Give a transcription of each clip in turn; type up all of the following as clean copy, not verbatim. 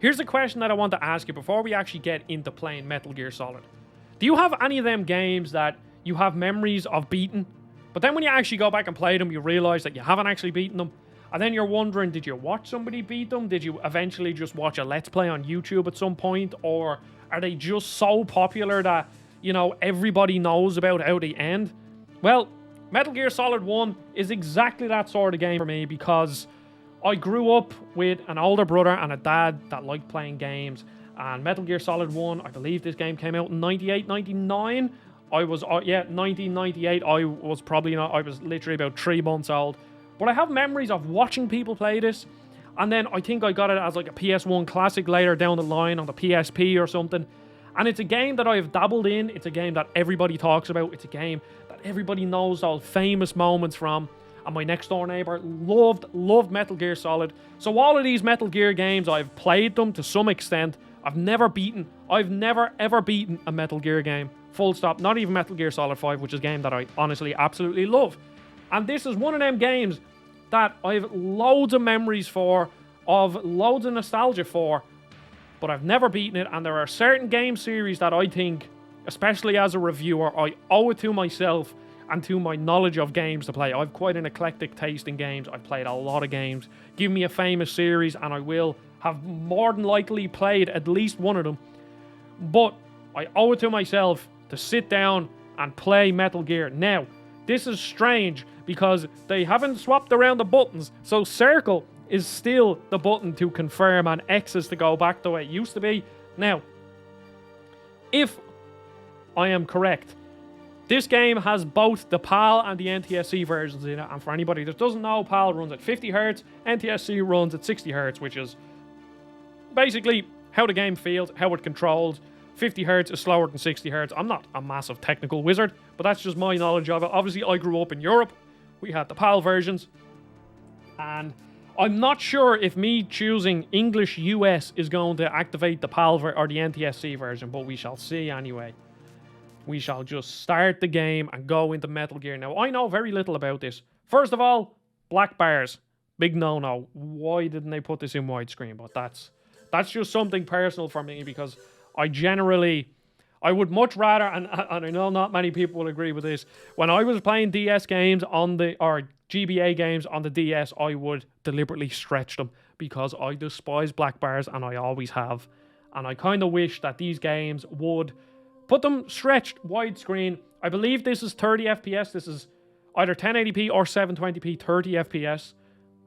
Here's a question that I want to ask you before we actually get into playing Metal Gear Solid. Do you have any of them games that you have memories of beating, but then when you actually go back and play them, you realize that you haven't actually beaten them? And then you're wondering, did you watch somebody beat them? Did you eventually just watch a Let's Play on YouTube at some point? Or are they just so popular that, you know, everybody knows about how they end? Well, Metal Gear Solid 1 is exactly that sort of game for me, because I grew up with an older brother and a dad that liked playing games. And Metal Gear Solid 1, I believe this game came out in 98, 99. 1998, I was probably not, I was literally about 3 months old. But I have memories of watching people play this, and then I think I got it as like a PS1 classic later down the line on the PSP or something. And it's a game that I've dabbled in. It's a game that everybody talks about. It's a game that everybody knows those famous moments from. And my next door neighbor loved Metal Gear Solid. So all of these Metal Gear games, I've played them to some extent. I've never ever beaten a Metal Gear game. Full stop. Not even Metal Gear Solid 5, which is a game that I honestly absolutely love. And this is one of them games that I have loads of memories for, of loads of nostalgia for, but I've never beaten it. And there are certain game series that I think, especially as a reviewer, I owe it to myself and to my knowledge of games to play. I've quite an eclectic taste in games. I've played a lot of games. Give me a famous series and I will have more than likely played at least one of them. But I owe it to myself to sit down and play Metal Gear. Now, this is strange because they haven't swapped around the buttons, so circle is still the button to confirm and X is to go back the way it used to be. Now, if I am correct, this game has both the PAL and the NTSC versions in it, and for anybody that doesn't know, PAL runs at 50Hz, NTSC runs at 60Hz, which is basically how the game feels, how it controls. 50Hz is slower than 60Hz. I'm not a massive technical wizard, but that's just my knowledge of it. Obviously, I grew up in Europe. We had the PAL versions. And I'm not sure if me choosing English US is going to activate the PAL or the NTSC version, but we shall see anyway. We shall just start the game and go into Metal Gear. Now, I know very little about this. First of all, black bars. Big no-no. Why didn't they put this in widescreen? But that's just something personal for me, because I would much rather, and I know not many people will agree with this, when I was playing DS games or GBA games on the DS, I would deliberately stretch them because I despise black bars, and I always have. And I kind of wish that these games would put them stretched widescreen. I believe this is 30 FPS. This is either 1080p or 720p 30 FPS.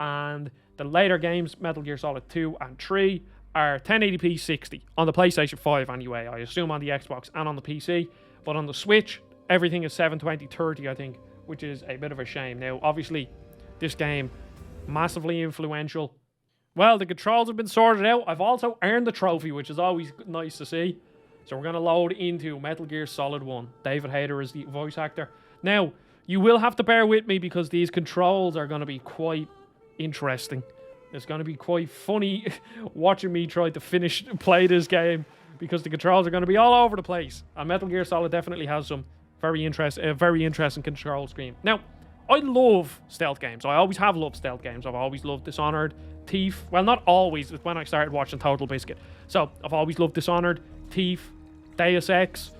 And the later games, Metal Gear Solid 2 and 3, are 1080p 60 on the PlayStation 5 anyway. I assume on the Xbox and on the PC. But on the Switch, everything is 720 30, I think, which is a bit of a shame. Now, obviously, this game, massively influential. Well, the controls have been sorted out. I've also earned the trophy, which is always nice to see. So we're going to load into Metal Gear Solid 1. David Hayter is the voice actor. Now, you will have to bear with me because these controls are going to be quite interesting. It's going to be quite funny watching me try to play this game, because the controls are going to be all over the place. And Metal Gear Solid definitely has some very interesting control scheme. Now, I love stealth games. I always have loved stealth games. I've always loved Dishonored, Thief. Well, not always. It's when I started watching Total Biscuit. So, I've always loved Dishonored, Thief, Deus Ex.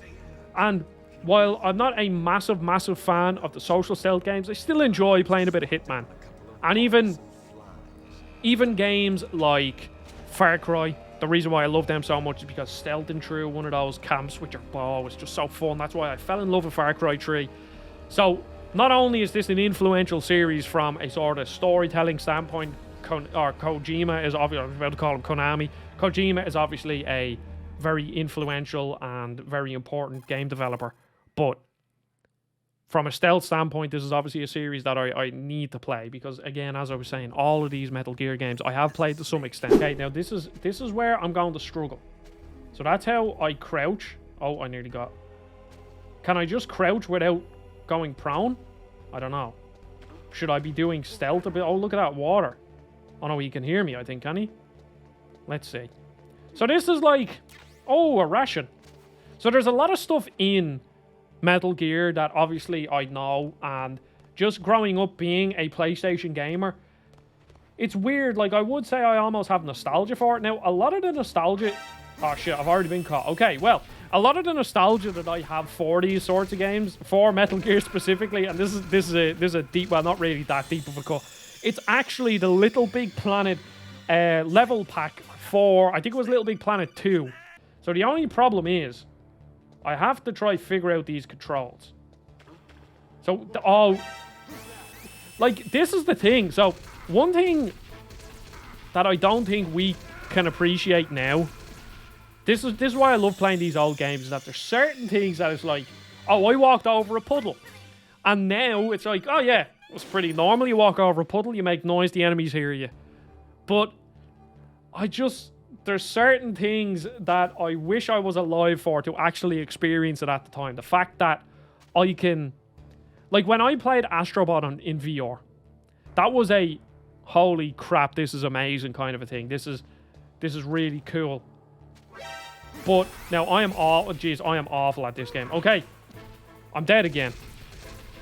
And while I'm not a massive fan of the social stealth games, I still enjoy playing a bit of Hitman. And even games like Far Cry, the reason why I love them so much is because stealthing through one of those camps with your bow is just so fun. That's why I fell in love with Far Cry 3. So, not only is this an influential series from a sort of storytelling standpoint, Kojima is obviously, I was about to call him Konami. Kojima is obviously a very influential and very important game developer. But from a stealth standpoint, this is obviously a series that I need to play, because again, as I was saying, all of these Metal Gear games I have played to some extent. Okay, now this is where I'm going to struggle. So that's how I crouch. Oh, I nearly got... Can I just crouch without going prone? I don't know. Should I be doing stealth a bit? Oh, look at that water. Oh no, he can hear me, I think, can he? Let's see. So this is like... Oh, a ration. So there's a lot of stuff in Metal Gear that obviously I know, and just growing up being a PlayStation gamer, it's weird. Like, I would say I almost have nostalgia for it. Now, a lot of the nostalgia... Oh, shit, I've already been caught. Okay, well, a lot of the nostalgia that I have for these sorts of games, for Metal Gear specifically, and this is a deep... Well, not really that deep of a cut. It's actually the Little Big Planet level pack for... I think it was Little Big Planet 2. So the only problem is, I have to try figure out these controls. So, like, this is the thing. So, one thing that I don't think we can appreciate now, this is why I love playing these old games, is that there's certain things that it's like, oh, I walked over a puddle. And now it's like, oh yeah, it's pretty normal. You walk over a puddle, you make noise, the enemies hear you. But there's certain things that I wish I was alive for to actually experience it at the time. The fact that I can... Like, when I played Astrobot in VR, that was a holy crap, this is amazing kind of a thing. This is really cool. But now I am awful at this game. Okay, I'm dead again.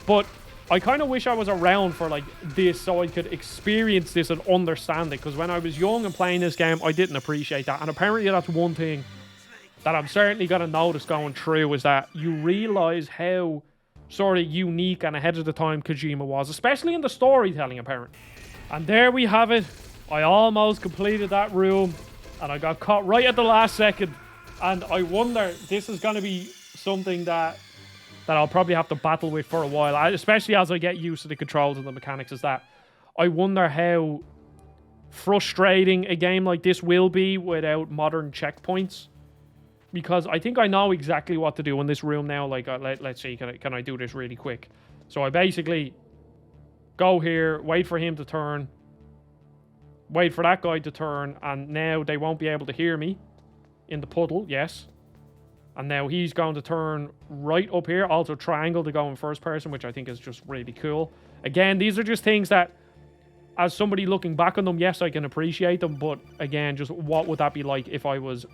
But I kind of wish I was around for like this so I could experience this and understand it. Because when I was young and playing this game, I didn't appreciate that. And apparently that's one thing that I'm certainly going to notice going through, is that you realize how sort of unique and ahead of the time Kojima was, especially in the storytelling, apparently. And there we have it. I almost completed that room, and I got caught right at the last second. And I wonder, this is going to be something that I'll probably have to battle with for a while, especially as I get used to the controls and the mechanics, is that I wonder how frustrating a game like this will be without modern checkpoints. Because I think I know exactly what to do in this room now. Like, let's see, can I do this really quick? So I basically go here, wait for him to turn, wait for that guy to turn, and now they won't be able to hear me in the puddle, yes. And now he's going to turn right up here, also triangle to go in first person, which I think is just really cool. Again, these are just things that, as somebody looking back on them, yes, I can appreciate them, but again, just what would that be like if I was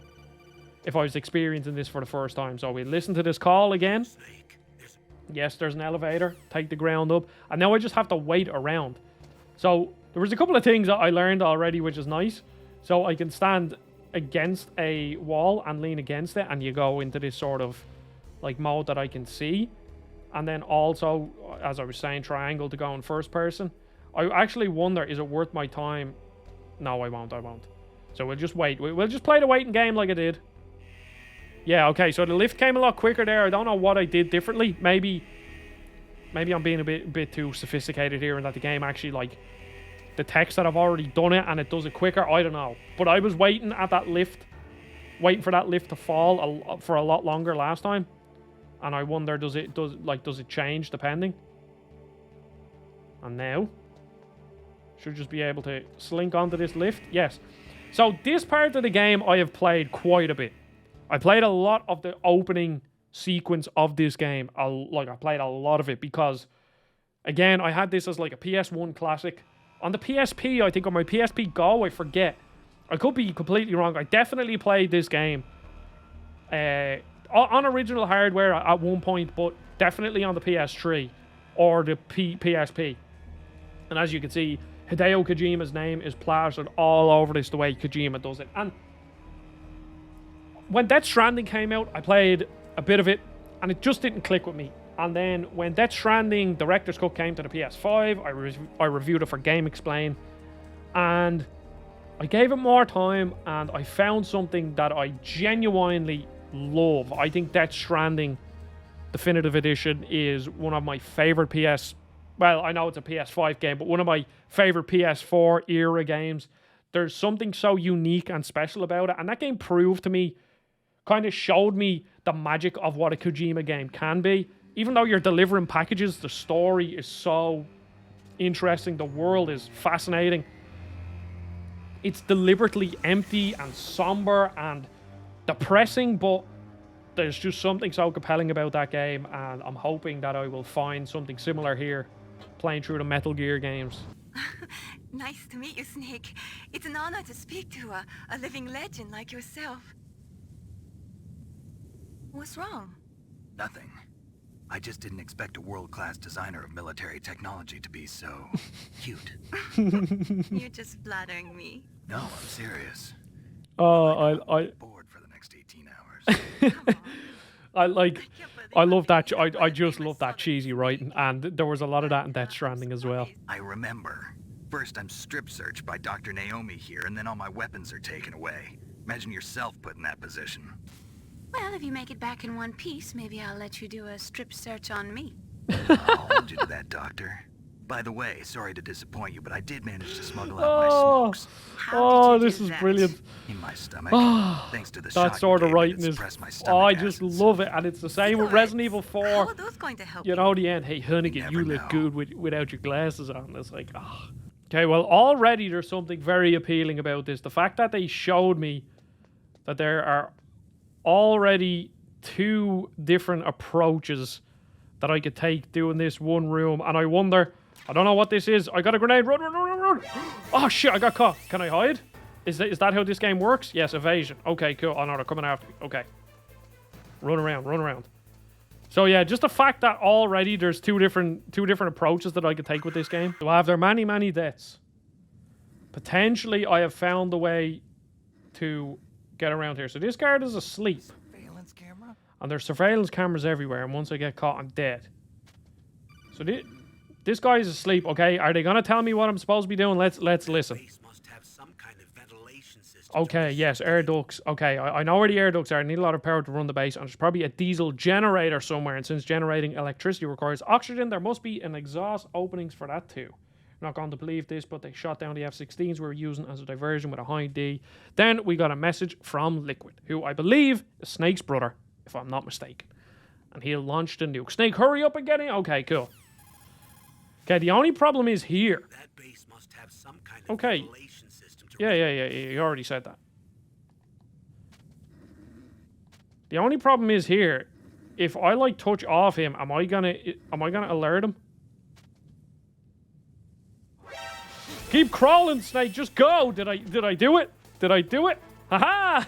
experiencing this for the first time? So we listen to this call again. Yes, there's an elevator. Take the ground up. And now I just have to wait around. So there was a couple of things that I learned already, which is nice. So I can stand against a wall and lean against it, and you go into this sort of like mode that I can see. And then also, as I was saying, triangle to go in first person. I actually wonder, is it worth my time? No, I won't. So we'll just wait. We'll just play the waiting game like I did. Yeah, okay, so the lift came a lot quicker there. I don't know what I did differently. Maybe I'm being a bit too sophisticated here, and that the game actually, like, detects that I've already done it and it does it quicker. I don't know. But I was waiting at that lift, waiting for that lift to fall for a lot longer last time. And I wonder, does it change depending? And now, should just be able to slink onto this lift. Yes. So this part of the game I have played quite a bit. I played a lot of the opening sequence of this game. I played a lot of it because, again, I had this as like a PS1 classic. On the PSP, I think on my PSP Go, I forget. I could be completely wrong. I definitely played this game on original hardware at one point, but definitely on the PS3 or the PSP. And as you can see, Hideo Kojima's name is plastered all over this the way Kojima does it. And when Death Stranding came out, I played a bit of it, and it just didn't click with me. And then when Death Stranding Director's Cut came to the PS5, I reviewed it for Game Explain, and I gave it more time, and I found something that I genuinely love. I think Death Stranding Definitive Edition is one of my favorite well, I know it's a PS5 game, but one of my favorite PS4 era games. There's something so unique and special about it, and that game proved to me, kind of showed me the magic of what a Kojima game can be. Even though you're delivering packages, the story is so interesting, the world is fascinating. It's deliberately empty and somber and depressing, but there's just something so compelling about that game, and I'm hoping that I will find something similar here, playing through the Metal Gear games. Nice to meet you, Snake. It's an honor to speak to a living legend like yourself. What's wrong? Nothing. I just didn't expect a world-class designer of military technology to be so cute. You're just flattering me. No, I'm serious. Oh, I Bored for the next 18 hours. I love that. I just love that cheesy writing, and there was a lot of that in Death Stranding as well. I remember. First, I'm strip searched by Dr. Naomi here, and then all my weapons are taken away. Imagine yourself put in that position. Well, if you make it back in one piece, maybe I'll let you do a strip search on me. I'll hold you to that, Doctor. By the way, sorry to disappoint you, but I did manage to smuggle out my smokes. How did you This do is that? brilliant. In my stomach. Thanks to the That shot sort you of gave me writing that is. suppressed my Oh, stomach I just acids. love it, and it's the same with Resident Evil 4. How are those going to help You know, the end. Hey, Hunnigan, you never look know. good without your glasses on. It's like, ah. Okay, well, already there's something very appealing about this. The fact that they showed me that there are already 2 different approaches that I could take doing this one room, and I wonder, I don't know what this is. I got a grenade. Run, run, run, run, run. Oh, shit, I got caught. Can I hide? Is that how this game works? Yes, evasion. Okay, cool. Oh, no, they're coming after me. Okay. Run around, run around. So yeah, just the fact that already there's two different approaches that I could take with this game. So after many deaths, potentially I have found the way to get around here. So this guard is asleep, Surveillance camera? and there's surveillance cameras everywhere. And once I get caught, I'm dead. So this guy is asleep. Okay, are they gonna tell me what I'm supposed to be doing? Let's listen. Base must have some kind of ventilation system. Okay, yes, air ducts. Okay, I know where the air ducts are. I need a lot of power to run the base, and there's probably a diesel generator somewhere. And since generating electricity requires oxygen, there must be an exhaust openings for that too. I'm not going to believe this, but they shot down the F-16s we were using as a diversion with a high D. Then we got a message from Liquid, who I believe is Snake's brother, if I'm not mistaken. And he'll launch the nuke. Snake, hurry up and get in. Okay, cool. Okay, the only problem is here. That base must have some kind of Okay. ventilation system to Yeah, you already said that. The only problem is here. If I like touch off him, am I gonna alert him? Keep crawling, Snake. Just go. Did I do it? Did I do it? Haha!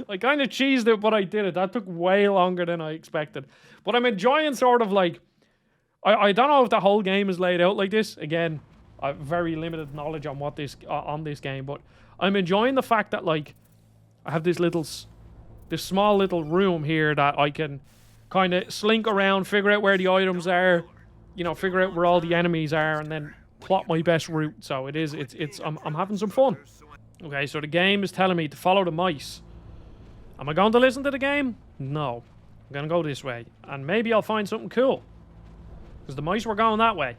I kind of cheesed it, but I did it. That took way longer than I expected. But I'm enjoying sort of like... I don't know if the whole game is laid out like this. Again, I have very limited knowledge on what this on this game, but I'm enjoying the fact that like I have this small little room here that I can kind of slink around, figure out where the items are, you know, figure out where all the enemies are, and then plot my best route. So I'm having some fun. Okay, so the game is telling me to follow the mice. Am I going to listen to the game? No. I'm going to go this way. And maybe I'll find something cool. Because the mice were going that way.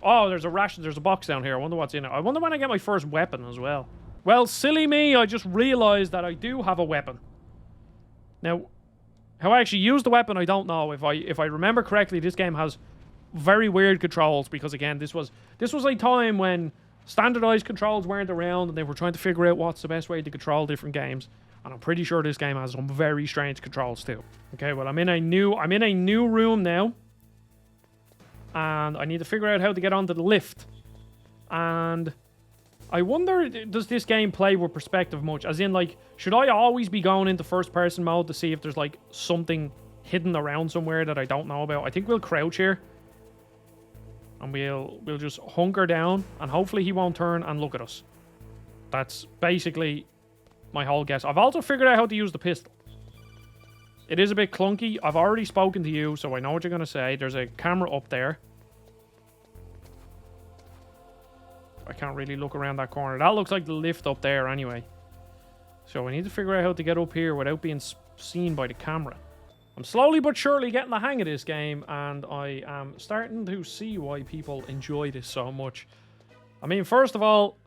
Oh, there's a box down here. I wonder what's in it. I wonder when I get my first weapon as well. Well, silly me, I just realized that I do have a weapon. Now, how I actually use the weapon, I don't know. If I remember correctly, this game has very weird controls because again, this was a time when standardized controls weren't around and they were trying to figure out what's the best way to control different games. And I'm pretty sure this game has some very strange controls too. Okay, well I'm in a new room now. And I need to figure out how to get onto the lift. And I wonder, does this game play with perspective much? As in, like, should I always be going into first-person mode to see if there's, like, something hidden around somewhere that I don't know about? I think we'll crouch here. And we'll just hunker down. And hopefully he won't turn and look at us. That's basically my whole guess. I've also figured out how to use the pistol. It is a bit clunky. I've already spoken to you, so I know what you're going to say. There's a camera up there. I can't really look around that corner. That looks like the lift up there anyway. So I need to figure out how to get up here without being seen by the camera. I'm slowly but surely getting the hang of this game, and I am starting to see why people enjoy this so much. I mean, first of all,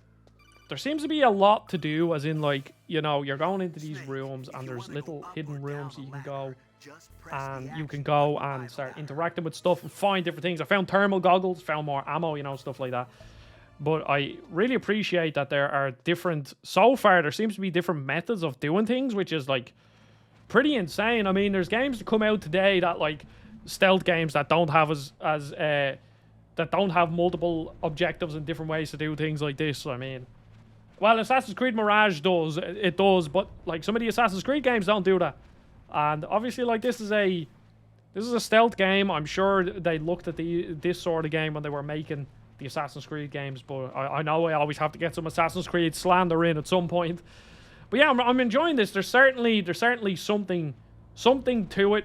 there seems to be a lot to do, as in, like, you know, you're going into these rooms, and there's little hidden rooms you can go, and you can go and start interacting with stuff and find different things. I found thermal goggles, found more ammo, you know, stuff like that. But I really appreciate that there are different... So far, there seems to be different methods of doing things, which is, like, pretty insane. I mean, there's games that come out today that, like, stealth games that don't have that don't have multiple objectives and different ways to do things like this. I mean... Well, Assassin's Creed Mirage does. It does, but, like, some of the Assassin's Creed games don't do that. And obviously, like, this is This is a stealth game. I'm sure they looked at this sort of game when they were making the Assassin's Creed games, but I know I always have to get some Assassin's Creed slander in at some point. But yeah, I'm enjoying this. There's certainly something to it.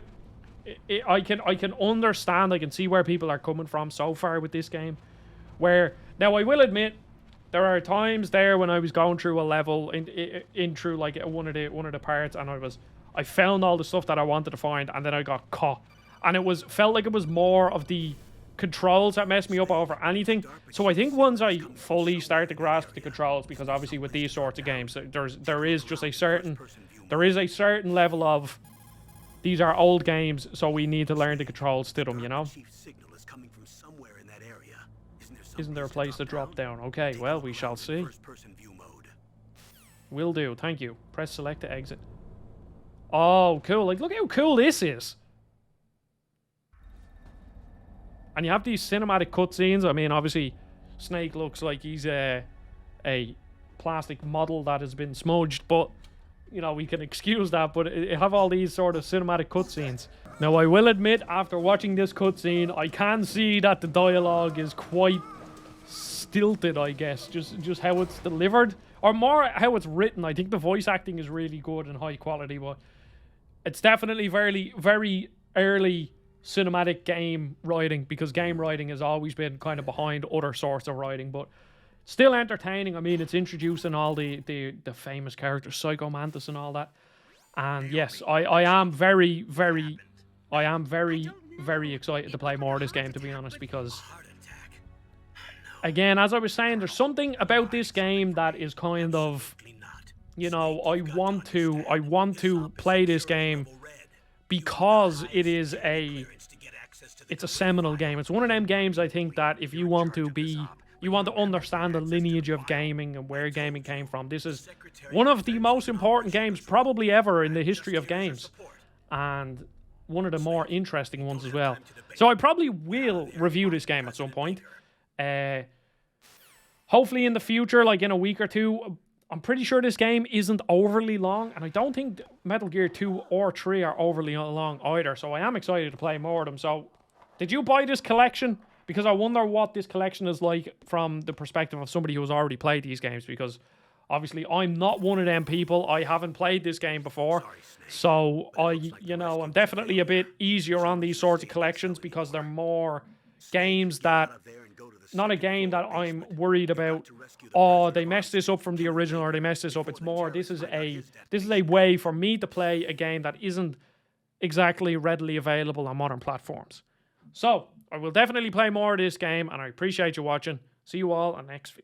I can understand. I can see where people are coming from so far with this game. Where now I will admit, there are times there when I was going through a level in through like one of the parts, and I found all the stuff that I wanted to find, and then I got caught, and felt like it was more of the controls that messed me up over anything. So I think once I fully start to grasp the controls, because obviously with these sorts of games, there is a certain level of, these are old games, so we need to learn the controls to them, you know. Isn't there a place to drop down? Okay, well, we shall see. Will do, thank you. Press select to exit. Oh, cool. Like, look how cool this is. And you have these cinematic cutscenes. I mean, obviously, Snake looks like he's a plastic model that has been smudged, but, you know, we can excuse that, but it have all these sort of cinematic cutscenes. Now, I will admit, after watching this cutscene, I can see that the dialogue is quite stilted, I guess. Just how it's delivered, or more how it's written. I think the voice acting is really good and high quality, but it's definitely very, very early cinematic game writing, because game writing has always been kind of behind other sorts of writing, but still entertaining. I mean, it's introducing all the famous characters, Psycho Mantis and all that. And yes, I am very, very excited to play more of this game, to be honest, because again, as I was saying, there's something about this game that is kind of, you know, I want to play this game because it's a seminal game. It's one of them games, I think, that if you want to understand the lineage of gaming and where gaming came from, this is one of the most important games probably ever in the history of games, and one of the more interesting ones as well. So I probably will review this game at some point. Hopefully in the future, like in a week or two. I'm pretty sure this game isn't overly long, and I don't think Metal Gear 2 or 3 are overly long either, so I am excited to play more of them. So, did you buy this collection? Because I wonder what this collection is like from the perspective of somebody who's already played these games, because obviously I'm not one of them people. I haven't played this game before, so I'm definitely a bit easier on these sorts of collections, because they're more games that, not a game that I'm worried about, oh, they messed this up from the original, or they messed this up. It's more, this is a way for me to play a game that isn't exactly readily available on modern platforms. So, I will definitely play more of this game, and I appreciate you watching. See you all on the next video.